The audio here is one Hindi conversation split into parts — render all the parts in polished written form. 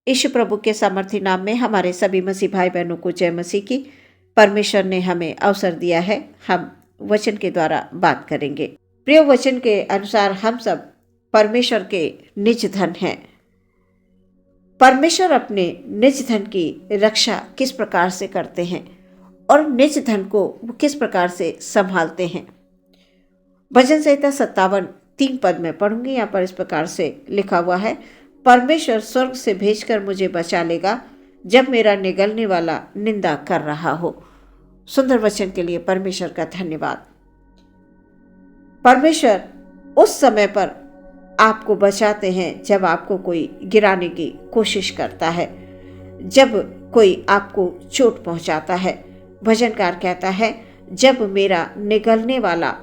यीशु प्रभु के सामर्थी नाम में हमारे सभी मसीह भाई बहनों को जय मसीह की। परमेश्वर ने हमें अवसर दिया है, हम वचन के द्वारा बात करेंगे। प्रिय, वचन के अनुसार हम सब परमेश्वर के निज धन हैं। परमेश्वर अपने निज धन की रक्षा किस प्रकार से करते हैं और निज धन को वो किस प्रकार से संभालते हैं। भजन संहिता 57 3 पद में पढ़ूंगी। यहाँ पर इस प्रकार से लिखा हुआ है, परमेश्वर स्वर्ग से भेजकर मुझे बचा लेगा जब मेरा निगलने वाला निंदा कर रहा हो। सुंदर वचन के लिए परमेश्वर का धन्यवाद। परमेश्वर उस समय पर आपको बचाते हैं जब आपको कोई गिराने की कोशिश करता है, जब कोई आपको चोट पहुंचाता है। भजनकार कहता है, जब मेरा निगलने वाला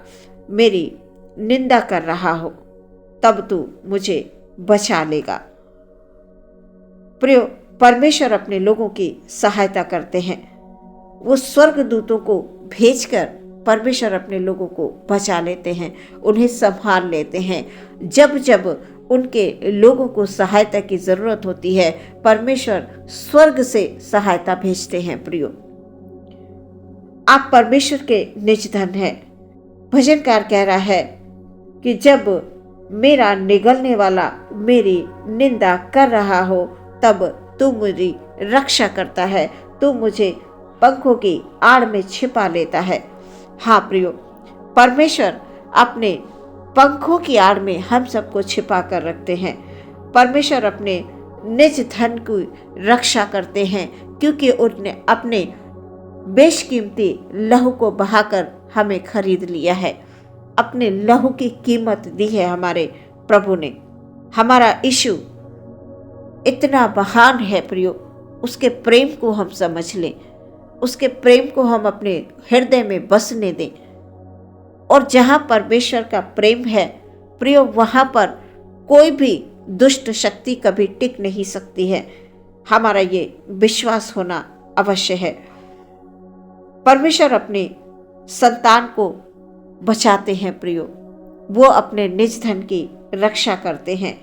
मेरी निंदा कर रहा हो तब तू मुझे बचा लेगा। प्रियो, परमेश्वर अपने लोगों की सहायता करते हैं। वो स्वर्ग दूतों को भेजकर परमेश्वर अपने लोगों को बचा लेते हैं, उन्हें संभाल लेते हैं। जब जब उनके लोगों को सहायता की जरूरत होती है, परमेश्वर स्वर्ग से सहायता भेजते हैं। प्रियो, आप परमेश्वर के निज धन हैं। भजनकार कह रहा है कि जब मेरा निगलने वाला मेरी निंदा कर रहा हो तब तू मेरी रक्षा करता है, तू मुझे पंखों की आड़ में छिपा लेता है। हाँ प्रियो, परमेश्वर अपने पंखों की आड़ में हम सबको छिपा कर रखते हैं। परमेश्वर अपने निज धन की रक्षा करते हैं क्योंकि उन्होंने अपने बेशकीमती लहू को बहाकर हमें खरीद लिया है। अपने लहू की कीमत दी है हमारे प्रभु ने। हमारा यीशु इतना महान है प्रियो, उसके प्रेम को हम समझ लें, उसके प्रेम को हम अपने हृदय में बसने दें। और जहाँ परमेश्वर का प्रेम है प्रियो, वहाँ पर कोई भी दुष्ट शक्ति कभी टिक नहीं सकती है। हमारा ये विश्वास होना अवश्य है। परमेश्वर अपने संतान को बचाते हैं प्रियो, वो अपने निज धन की रक्षा करते हैं।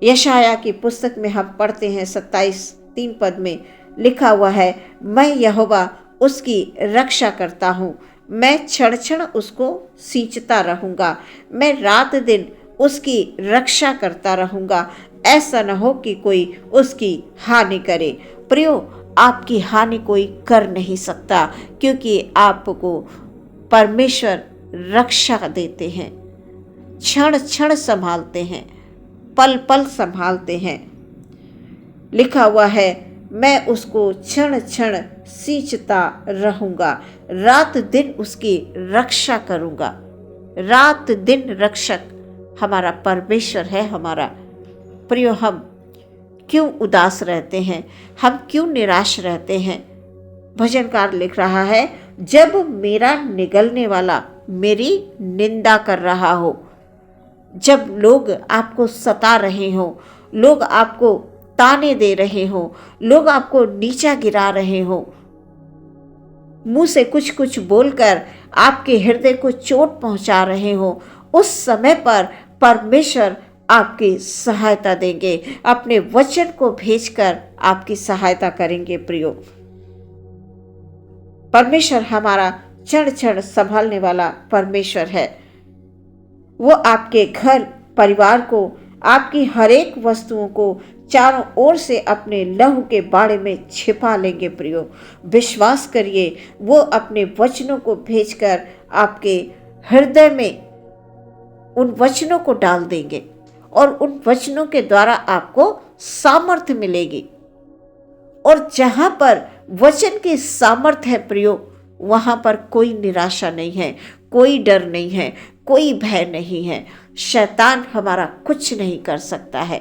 यशाया की पुस्तक में हम पढ़ते हैं 27:3 पद में लिखा हुआ है, मैं यहोवा उसकी रक्षा करता हूँ, मैं क्षण क्षण उसको सींचता रहूँगा, मैं रात दिन उसकी रक्षा करता रहूँगा, ऐसा न हो कि कोई उसकी हानि करे। प्रियो, आपकी हानि कोई कर नहीं सकता क्योंकि आपको परमेश्वर रक्षा देते हैं, क्षण क्षण संभालते हैं, पल पल संभालते हैं। लिखा हुआ है, मैं उसको क्षण क्षण सींचता रहूंगा, रात दिन उसकी रक्षा करूंगा। रात दिन रक्षक हमारा परमेश्वर है हमारा। प्रियो, हम क्यों उदास रहते हैं, हम क्यों निराश रहते हैं? भजनकार लिख रहा है, जब मेरा निगलने वाला मेरी निंदा कर रहा हो, जब लोग आपको सता रहे हो, लोग आपको ताने दे रहे हो, लोग आपको नीचा गिरा रहे हो, मुंह से कुछ कुछ बोलकर आपके हृदय को चोट पहुंचा रहे हो, उस समय पर परमेश्वर आपकी सहायता देंगे, अपने वचन को भेजकर आपकी सहायता करेंगे। प्रियो, परमेश्वर हमारा क्षण क्षण संभालने वाला परमेश्वर है। वो आपके घर परिवार को, आपकी हर एक वस्तुओं को चारों ओर से अपने लहू के बाड़े में छिपा लेंगे। प्रियो, विश्वास करिए, वो अपने वचनों को भेजकर आपके हृदय में उन वचनों को डाल देंगे और उन वचनों के द्वारा आपको सामर्थ्य मिलेगी। और जहां पर वचन की सामर्थ्य है प्रियो, वहां पर कोई निराशा नहीं है, कोई डर नहीं है, कोई भय नहीं है। शैतान हमारा कुछ नहीं कर सकता है।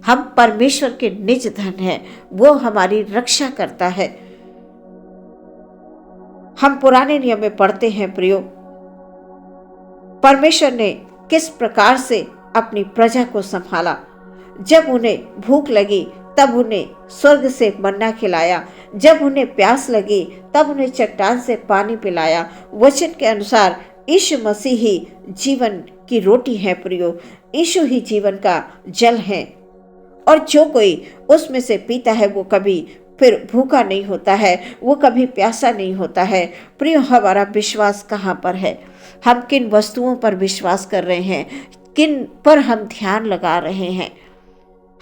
हम परमेश्वर के निज धन हैं, वो हमारी रक्षा करता है। हम पुराने नियम में पढ़ते हैं प्रियो, परमेश्वर ने किस प्रकार से अपनी प्रजा को संभाला। जब उन्हें भूख लगी तब उन्हें स्वर्ग से मन्ना खिलाया, जब उन्हें प्यास लगी तब उन्हें चट्टान से पानी पिलाया। वचन के अनुसार यीशु मसीह ही जीवन की रोटी है प्रियो, यीशु ही जीवन का जल है। और जो कोई उसमें से पीता है वो कभी फिर भूखा नहीं होता है, वो कभी प्यासा नहीं होता है। प्रियो, हमारा विश्वास कहाँ पर है? हम किन वस्तुओं पर विश्वास कर रहे हैं, किन पर हम ध्यान लगा रहे हैं?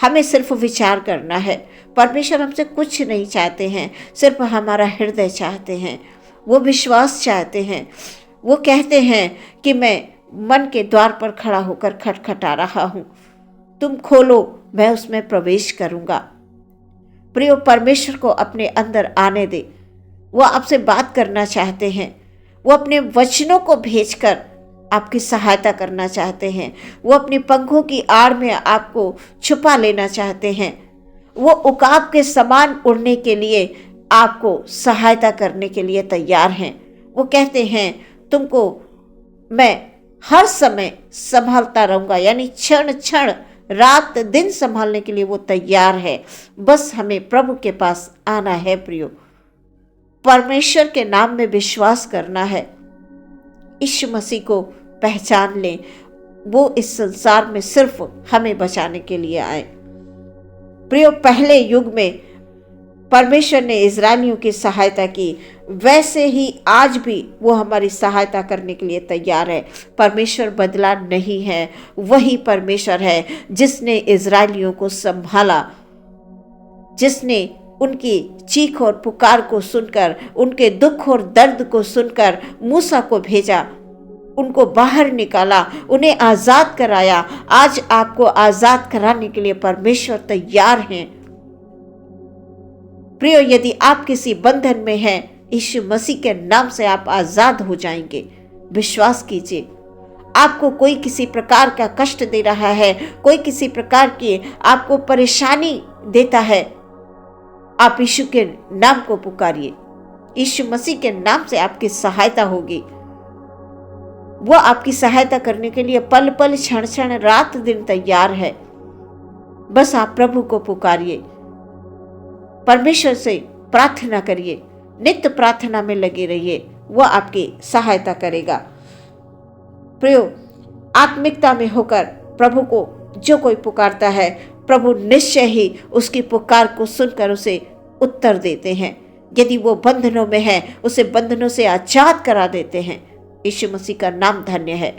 हमें सिर्फ विचार करना है। परमेश्वर हमसे कुछ नहीं चाहते हैं, सिर्फ हमारा हृदय चाहते हैं, वो विश्वास चाहते हैं। वो कहते हैं कि मैं मन के द्वार पर खड़ा होकर खटखटा रहा हूँ, तुम खोलो, मैं उसमें प्रवेश करूँगा। प्रियो, परमेश्वर को अपने अंदर आने दे। वो आपसे बात करना चाहते हैं। वो अपने वचनों को भेजकर आपकी सहायता करना चाहते हैं। वो अपनी पंखों की आड़ में आपको छुपा लेना चाहते हैं। वो उकाब के समान उड़ने के लिए आपको सहायता करने के लिए तैयार हैं। वो कहते हैं तुमको मैं हर समय संभालता रहूँगा, यानी क्षण क्षण रात दिन संभालने के लिए वो तैयार है। बस हमें प्रभु के पास आना है। प्रियो, परमेश्वर के नाम में विश्वास करना है। यीशु मसीह को पहचान लें, वो इस संसार में सिर्फ हमें बचाने के लिए आए। प्रियो, पहले युग में परमेश्वर ने इजरायलियों की सहायता की, वैसे ही आज भी वो हमारी सहायता करने के लिए तैयार है। परमेश्वर बदला नहीं है, वही परमेश्वर है जिसने इजरायलियों को संभाला, जिसने उनकी चीख और पुकार को सुनकर, उनके दुख और दर्द को सुनकर मूसा को भेजा, उनको बाहर निकाला, उन्हें आजाद कराया। आज आपको आजाद कराने के लिए परमेश्वर तैयार हैं। प्रियो, यदि आप किसी बंधन में हैं, यीशु मसीह के नाम से आप आजाद हो जाएंगे। विश्वास कीजिए। आपको कोई किसी प्रकार का कष्ट दे रहा है, कोई किसी प्रकार की आपको परेशानी देता है, आप यीशु के नाम को पुकारिए। यीशु मसीह के नाम से आपकी सहायता होगी। वो आपकी सहायता करने के लिए पल पल क्षण क्षण रात दिन तैयार है। बस आप प्रभु को पुकारिए, परमेश्वर से प्रार्थना करिए, नित्य प्रार्थना में लगे रहिए, वो आपकी सहायता करेगा। प्रियो, आत्मिकता में होकर प्रभु को जो कोई पुकारता है, प्रभु निश्चय ही उसकी पुकार को सुनकर उसे उत्तर देते हैं। यदि वो बंधनों में है, उसे बंधनों से आजाद करा देते हैं। यीशु मसीह का नाम धन्य है।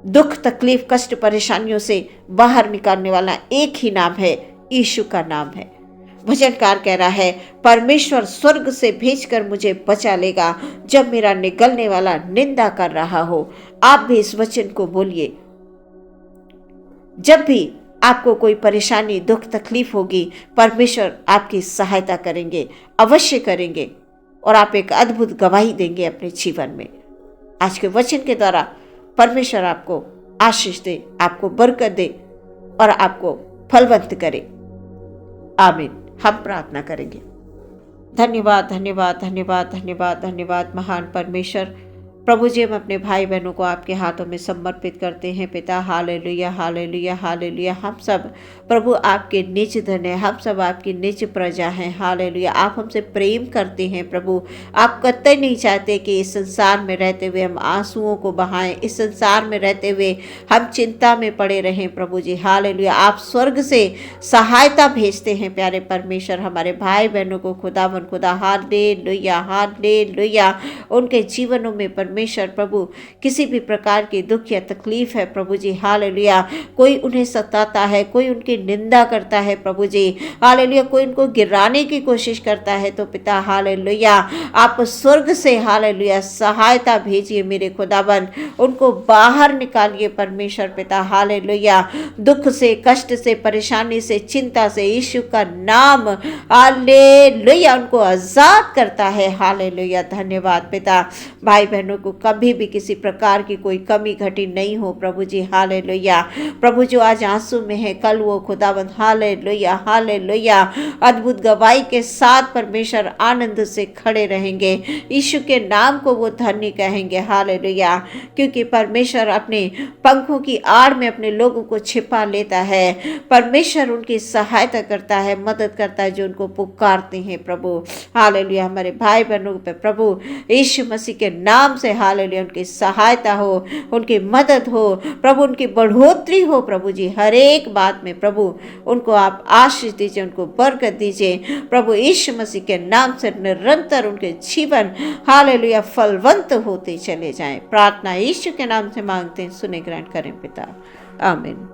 दुख, तकलीफ, कष्ट, परेशानियों से बाहर निकालने वाला एक ही नाम है, यीशु का नाम है। भजनकार कह रहा है, परमेश्वर स्वर्ग से भेजकर मुझे बचा लेगा जब मेरा निगलने वाला निंदा कर रहा हो। आप भी इस वचन को बोलिए। जब भी आपको कोई परेशानी, दुख, तकलीफ होगी, परमेश्वर आपकी सहायता करेंगे, अवश्य करेंगे, और आप एक अद्भुत गवाही देंगे अपने जीवन में। आज के वचन के द्वारा परमेश्वर आपको आशीष दे, आपको बरकत दे और आपको फलवंत करे। आमीन। हम प्रार्थना करेंगे। धन्यवाद, धन्यवाद, धन्यवाद, धन्यवाद, धन्यवाद महान परमेश्वर। प्रभु जी, हम अपने भाई बहनों को आपके हाथों में समर्पित करते हैं पिता। Hallelujah, hallelujah, hallelujah. हम सब प्रभु आपके निज धन है, हम सब आपकी निज प्रजा हैं। हालेलुया। आप हमसे प्रेम करते हैं प्रभु। आप कतई नहीं चाहते कि इस संसार में रहते हुए हम आंसुओं को बहाएं, इस संसार में रहते हुए हम चिंता में पड़े रहें प्रभु जी। हालेलुया। आप स्वर्ग से सहायता भेजते हैं प्यारे परमेश्वर, हमारे भाई बहनों को खुदावन खुदा। Hallelujah, hallelujah. उनके जीवनों में परमेश्वर प्रभु किसी भी प्रकार की दुख या तकलीफ है प्रभु जी। हालेलुया। कोई उन्हें सताता है, कोई उनकी निंदा करता है प्रभु जी। हालेलुया। कोई उनको गिराने की कोशिश करता है, तो पिता हालेलुया, आप स्वर्ग से हालेलुया सहायता भेजिए मेरे खुदाबंद। उनको बाहर निकालिए परमेश्वर पिता। हालेलुया। दुख से, कष्ट से, परेशानी से, चिंता से यीशु का नाम हालेलुया उनको आजाद करता है। हालेलुया। धन्यवाद पिता। भाई बहनों को कभी भी किसी प्रकार की कोई कमी घटी नहीं हो प्रभु जी। हालेलुया। प्रभु जो आज आंसू में है, कल वो खुदाबंद हालेलुया, हालेलुया अद्भुत गवाही के साथ परमेश्वर आनंद से खड़े रहेंगे। यीशु के नाम को वो धन्य कहेंगे। हालेलुया। क्योंकि परमेश्वर अपने पंखों की आड़ में अपने लोगों को छिपा लेता है। परमेश्वर उनकी सहायता करता है, मदद करता है जो उनको पुकारते हैं प्रभु। हालेलुया। हमारे भाई बहनों पे प्रभु यीशु मसीह के नाम से हालेलुया उनकी सहायता हो, उनकी मदद हो प्रभु, उनकी बढ़ोतरी हो प्रभु जी, हर एक बात में प्रभु उनको आप आशीष दीजिए, उनको बरकत दीजिए प्रभु यीशु मसीह के नाम से। निरंतर उनके जीवन हालेलुया फलवंत होते चले जाएं। प्रार्थना यीशु के नाम से मांगते हैं, सुने ग्रहण करें पिता, आमीन।